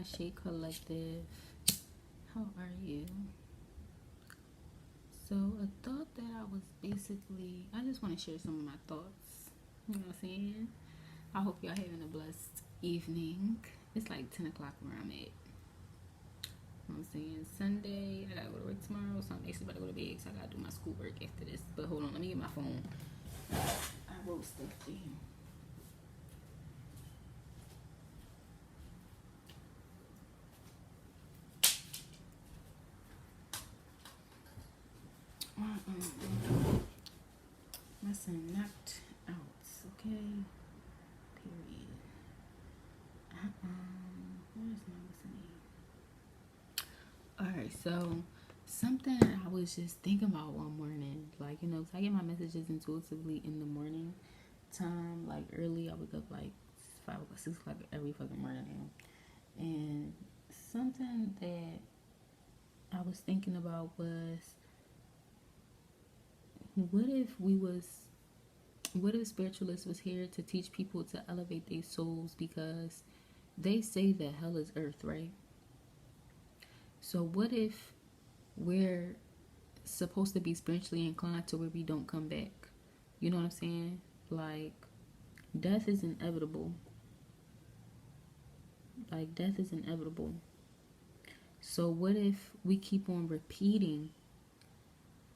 Hi, Shea Collective. How are you? So, a thought that I just want to share some of my thoughts. You know what I'm saying? I hope y'all having a blessed evening. It's like 10 o'clock where I'm at. You know what I'm saying? Sunday, I gotta go to work tomorrow, so I'm actually about to go to bed, so I gotta do my schoolwork after this. But hold on, let me get my phone. I wrote stuff down. My son knocked out, okay? Period. Where's my listening? Alright, so something I was just thinking about one morning, like, you know, 'cause I get my messages intuitively in the morning time, like early. I wake up like 5 o'clock, 6 o'clock every fucking morning now. And something that I was thinking about was, what if we was what if spiritualists was here to teach people to elevate their souls, because they say that hell is earth, right? So what if we're supposed to be spiritually inclined to where we don't come back? You know what I'm saying? Like, death is inevitable. Like, death is inevitable. So what if we keep on repeating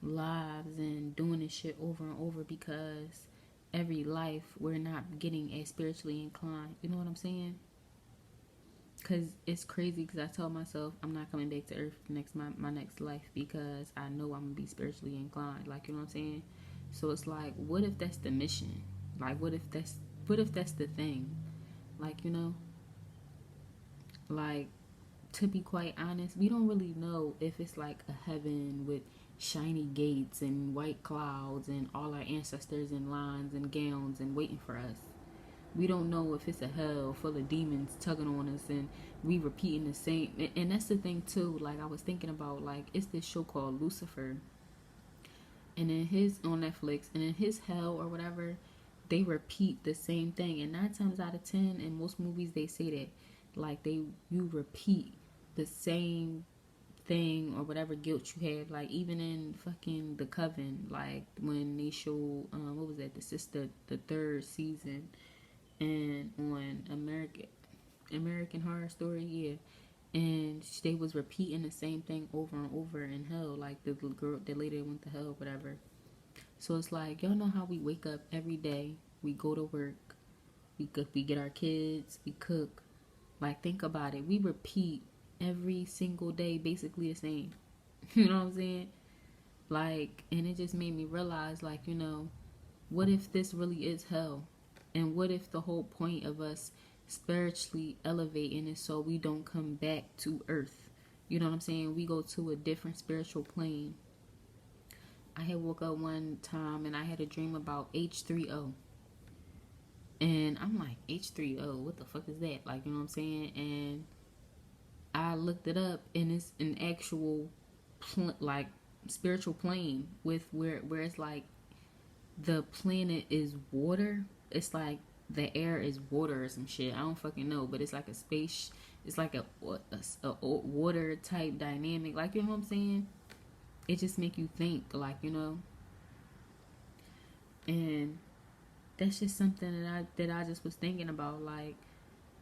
lives and doing this shit over and over, because every life we're not getting as spiritually inclined? You know what I'm saying? Because it's crazy, because I tell myself I'm not coming back to earth my next life, because I know I'm gonna be spiritually inclined. Like, you know what I'm saying? So it's like, what if that's the mission? Like, what if that's the thing? Like, you know, like, to be quite honest, we don't really know if it's like a heaven with shiny gates and white clouds and all our ancestors in lines and gowns and waiting for us. We don't know if it's a hell full of demons tugging on us and we repeating the same. And that's the thing too. Like, I was thinking about, like, it's this show called Lucifer, and in his on Netflix, and in his hell or whatever, they repeat the same thing. And 9 times out of 10, in most movies, they say that, like, you repeat the same thing or whatever guilt you have. Like, even in fucking The Coven, like when they show what was that, the third season, and on American Horror Story, yeah. And they was repeating the same thing over and over in hell, like the girl, the lady that went to hell, whatever. So it's like, y'all know how we wake up every day, we go to work, we get our kids, we cook. Like, think about it, we repeat every single day basically the same. You know what I'm saying? Like, and it just made me realize, like, you know, what if this really is hell? And what if the whole point of us spiritually elevating is so we don't come back to earth? You know what I'm saying? We go to a different spiritual plane. I had woke up one time and I had a dream about H3O. And I'm like, H3O, what the fuck is that? Like, you know what I'm saying? And I looked it up, and it's an actual like spiritual plane with where it's like the planet is water. It's like the air is water or some shit. I don't fucking know, but it's like a space. It's like a water type dynamic. Like, you know what I'm saying? It just make you think, like, you know. And that's just something that I just was thinking about. Like,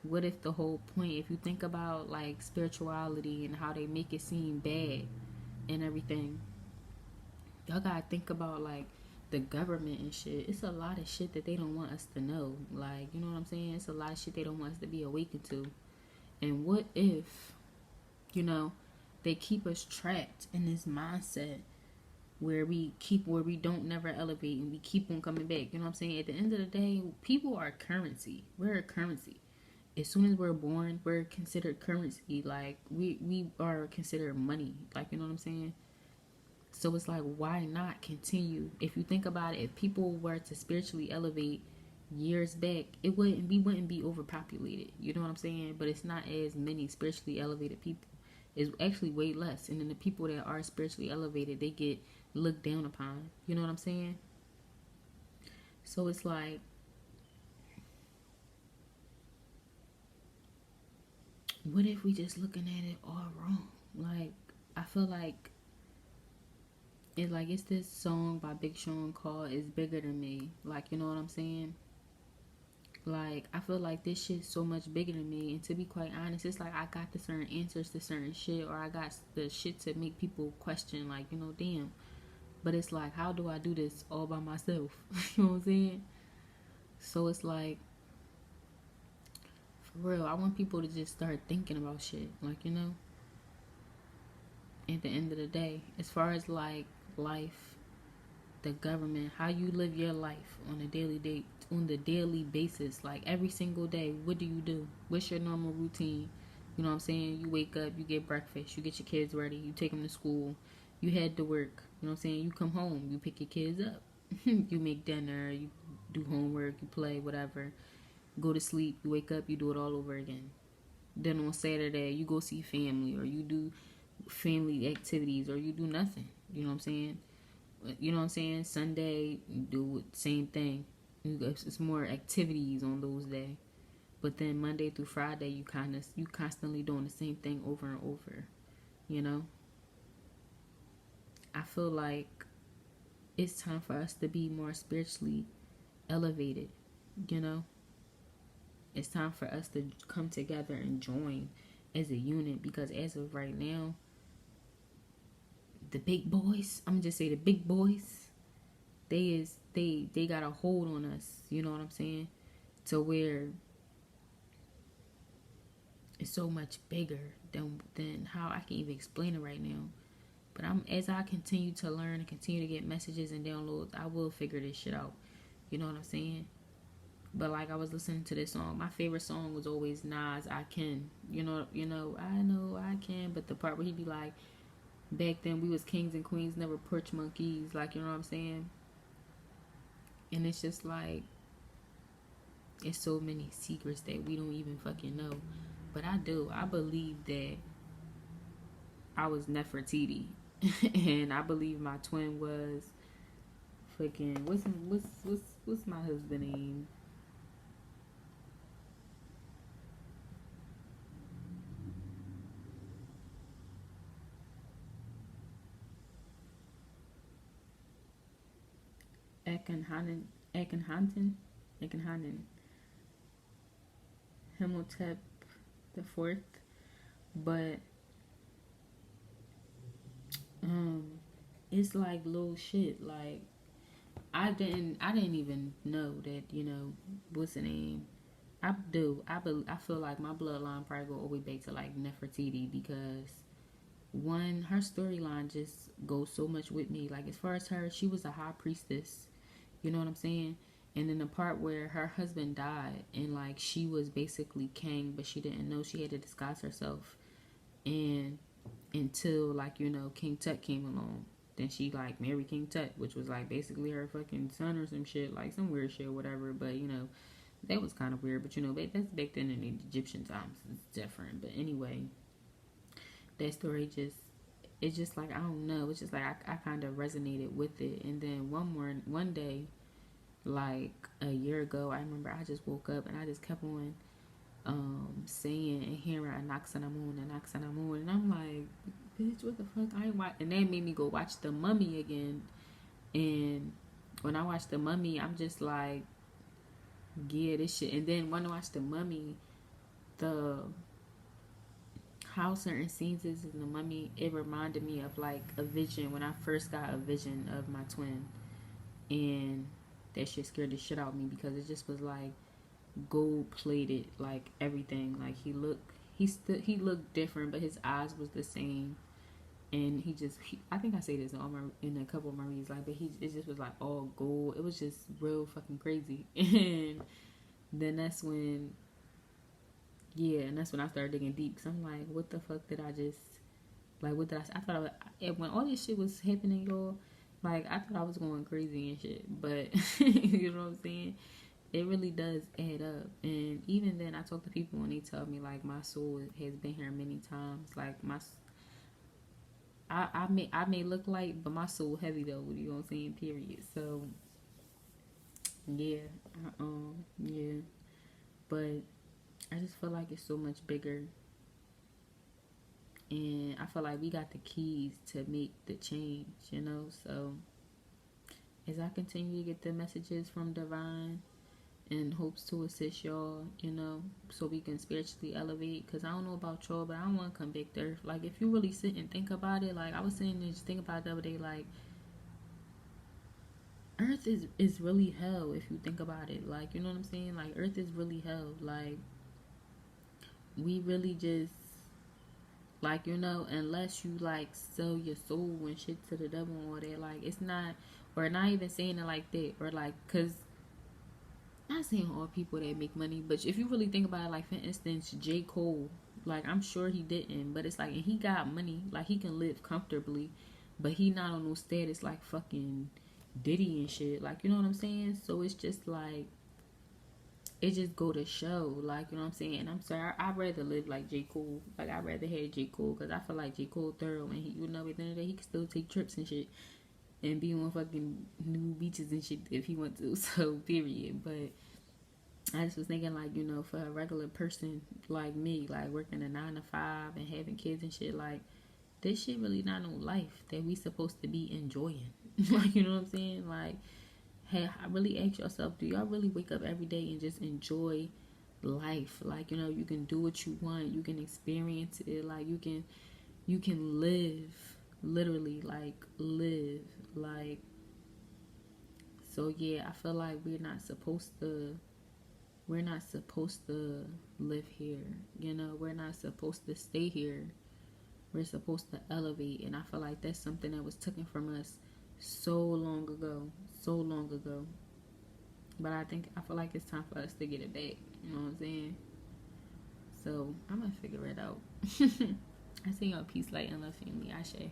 what if the whole point, if you think about like spirituality and how they make it seem bad and everything, y'all gotta think about, like, the government and shit. It's a lot of shit that they don't want us to know. Like, you know what I'm saying? It's a lot of shit they don't want us to be awakened to. And what if, you know, they keep us trapped in this mindset where we don't never elevate and we keep on coming back. You know what I'm saying? At the end of the day, people are currency. We're a currency. As soon as we're born, we're considered currency. Like, we are considered money. Like, you know what I'm saying? So it's like, why not continue? If you think about it, if people were to spiritually elevate years back, we wouldn't be overpopulated. You know what I'm saying? But it's not as many spiritually elevated people. It's actually way less. And then the people that are spiritually elevated, they get looked down upon. You know what I'm saying? So it's like, what if we just looking at it all wrong? Like, I feel like it's this song by Big Sean called "It's Bigger Than Me." Like, you know what I'm saying? Like, I feel like this shit's so much bigger than me. And to be quite honest, it's like I got the certain answers to certain shit, or I got the shit to make people question, like, damn. But it's like, how do I do this all by myself? You know what I'm saying? So it's like, for real, I want people to just start thinking about shit. Like, at the end of the day, as far as like life, the government, how you live your life on the daily basis, like every single day, what do you do? What's your normal routine? You know what I'm saying? You wake up, you get breakfast, you get your kids ready, you take them to school, you head to work. You know what I'm saying? You come home, you pick your kids up, you make dinner, you do homework, you play, whatever. Go to sleep, you wake up, you do it all over again. Then on Saturday, you go see family, or you do family activities, or you do nothing. You know what I'm saying? Sunday, you do the same thing. It's more activities on those days. But then Monday through Friday, you constantly doing the same thing over and over. You know, I feel like it's time for us to be more spiritually elevated. You know, it's time for us to come together and join as a unit, because as of right now, the big boys, I'm gonna just say the big boys, they got a hold on us. You know what I'm saying? To where it's so much bigger than how I can even explain it right now. But as I continue to learn and continue to get messages and downloads, I will figure this shit out. You know what I'm saying? But like, I was listening to this song. My favorite song was always Nas, "I Can." I know I can. But the part where he be like, back then we was kings and queens, never porch monkeys. Like, you know what I'm saying? And it's just like, it's so many secrets that we don't even fucking know. But I do. I believe that I was Nefertiti, and I believe my twin was fucking what's my husband name? Akhenaten, Akhenaten, Akhenaten, Himotep the fourth. But it's like little shit. Like, I didn't even know that, what's the name. I do. I feel like my bloodline probably go all the way back to like Nefertiti, because one, her storyline just goes so much with me. Like, as far as her, she was a high priestess. You know what I'm saying? And then the part where her husband died, and like she was basically king, but she didn't know she had to disguise herself. And until like, King Tut came along, then she like married King Tut, which was like basically her fucking son or some shit, like some weird shit or whatever. But that was kind of weird. But that's back then in the Egyptian times. It's different. But anyway, that story it's just like, I don't know. It's just like I kind of resonated with it. And then one day, like a year ago, I remember I just woke up and I just kept on saying and hearing Anaxanamun, and I'm like, bitch, what the fuck? I ain't watch. And that made me go watch The Mummy again. And when I watched The Mummy, I'm just like, yeah, this shit. And then when I watched The Mummy, the how certain scenes is in The Mummy, it reminded me of like a vision, when I first got a vision of my twin. And that shit scared the shit out of me, because it just was like gold plated, like everything. Like, he looked different, but his eyes was the same. And I think I say this in a couple of my reads, like, but it just was like all gold. It was just real fucking crazy. And then that's when I started digging deep, because I'm like, what the fuck did I just, like, what did I thought when all this shit was happening, y'all, like, I thought I was going crazy and shit. But you know what I'm saying? It really does add up. And even then, I talk to people and they tell me like, my soul has been here many times. Like, I may look light, but my soul heavy though. You know what I'm saying? Period. So yeah, yeah. But I just feel like it's so much bigger And I feel like we got the keys to make the change, you know. So as I continue to get the messages from Divine in hopes to assist y'all, you know, so we can spiritually elevate. Because I don't know about y'all, but I don't want to convict Earth. Like, if you really sit and think about it, like, I was sitting there just thinking about it the other day, like, Earth is really hell if you think about it. Like, you know what I'm saying? Like, Earth is really hell. Like, we really just, like, you know, unless you, like, sell your soul and shit to the devil and all that, like, it's not, or not even saying it like that, or, like, because not saying all people that make money, but if you really think about it, like, for instance, J. Cole, like, I'm sure he didn't, but it's like, and he got money, like, he can live comfortably, but he not on no status like fucking Diddy and shit, like, you know what I'm saying? So it's just like, it just go to show, like, you know what I'm saying? And I'm sorry, I'd rather live like J. Cole, like, I'd rather have J. Cole, because I feel like J. Cole thorough, and he, you know, at the end of the day, he can still take trips and shit, and be on fucking new beaches and shit if he want to, so, period. But I just was thinking, like, you know, for a regular person like me, like working a 9 to 5 and having kids and shit, like, this shit really not no life that we supposed to be enjoying. Like, you know what I'm saying? Like, hey, I really ask yourself, do y'all really wake up every day and just enjoy life? Like, you know, you can do what you want, you can experience it, like, you can live, literally, like, live, like. So yeah, I feel like we're not supposed to live here, you know. We're not supposed to stay here. We're supposed to elevate, and I feel like that's something that was taken from us so long ago, so long ago. But I feel like it's time for us to get it back, you know what I'm saying? So I'm gonna figure it out. I see y'all, peace, light, and love, family. Ashe.